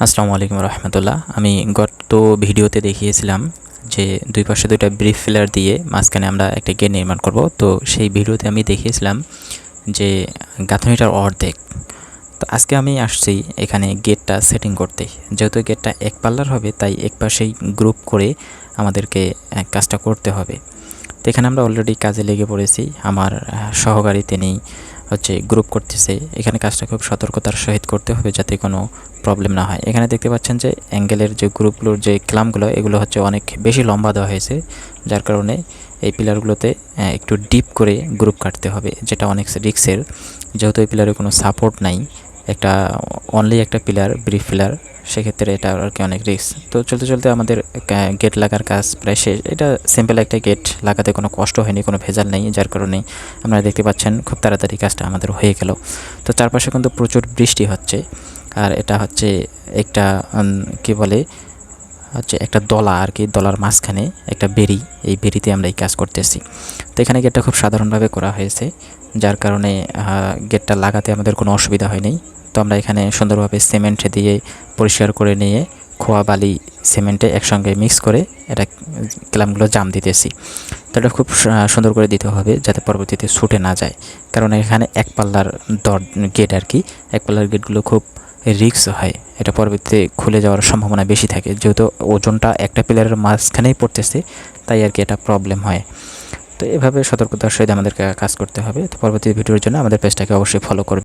আসসালামু আলাইকুম রহমতুল্লাহ। আমি গত ভিডিওতে দেখিয়েছিলাম যে দুই পাশে দুইটা ব্রিফ ফিলার দিয়ে মাঝখানে আমরা একটা গেট নির্মাণ করব। তো সেই ভিডিওতে আমি দেখিয়েছিলাম যে গাঁথনিটার অর্ধেক। তো আজকে আমি আসছি এখানে গেটটা সেটিং করতে। যেহেতু গেটটা এক পাল্লার হবে তাই এক পাশেই গ্রুপ করে আমাদেরকে কাজটা করতে হবে। তো এখানে আমরা অলরেডি কাজে লেগে পড়েছি। আমার সহকারী তিনি গ্রুপ করতেছে। এখানে কাজটা খুব সতর্কতার সহিত করতে হবে যাতে কোনো প্রবলেম না হয়। এখানে দেখতে পাচ্ছেন যে অ্যাঙ্গেলের যে গ্রুপগুলোর যে ক্লামগুলো এগুলো অনেক বেশি লম্বা দেওয়া হয়েছে, যার কারণে এই পিলারগুলোতে একটু ডিপ করে গ্রুপ কাটতে হবে, যেটা অনেক রিক্সের। যেহেতু এই পিলারে কোনো সাপোর্ট নাই, একটা অনলি একটা পিলার ব্রিফ পিলার, সেক্ষেত্রে এটা আর কি অনেক রিস্ক। তো চলতে চলতে আমাদের গেট লাগার কাজ প্রায় শেষ। এটা সিম্পল একটা গেট লাগাতে কোনো কষ্ট হয়নি, কোনো ভেজাল নেই, যার কারণে আপনারা দেখতে পাচ্ছেন খুব তাড়াতাড়ি কাজটা আমাদের হয়ে গেল। তো চারপাশে কিন্তু প্রচুর বৃষ্টি হচ্ছে, আর এটা একটা কি বলে একটা দলা আর কি, দলার মাঝখানে একটা বেরি, এই বেরিতে আমরা এই কাজ করতেছি। তো এখানে গেটটা খুব সাধারণভাবে করা হয়েছে, যার কারণে গেটটা লাগাতে আমাদের কোনো অসুবিধা হয়নি। তো আমরা এখানে সুন্দরভাবে সিমেন্ট দিয়ে পরিষ্কার করে নিয়ে খোয়া বালি সিমেন্টে একসঙ্গে মিক্স করে এটা ক্লামগুলো জাম দিতেছি। তো এটা খুব সুন্দর করে দিতে হবে যাতে পরবর্তীতে ছুটে না যায়, কারণ এখানে এক পাল্লার গেট আর কি, এক পাল্লার গেটগুলো খুব রিস্ক হয়, এটা পরবর্তীতে খুলে যাওয়ার সম্ভাবনা বেশি থাকে। যেহেতু ওজনটা একটা পিলারের মাঝখানেই পড়তেছে, তাই আর কি এটা প্রবলেম হয়। তো এভাবে সতর্কতার সহিত আমাদেরকে কাজ করতে হবে। তো পরবর্তী ভিডিওর জন্য আমাদের পেজটাকে অবশ্যই ফলো করবে।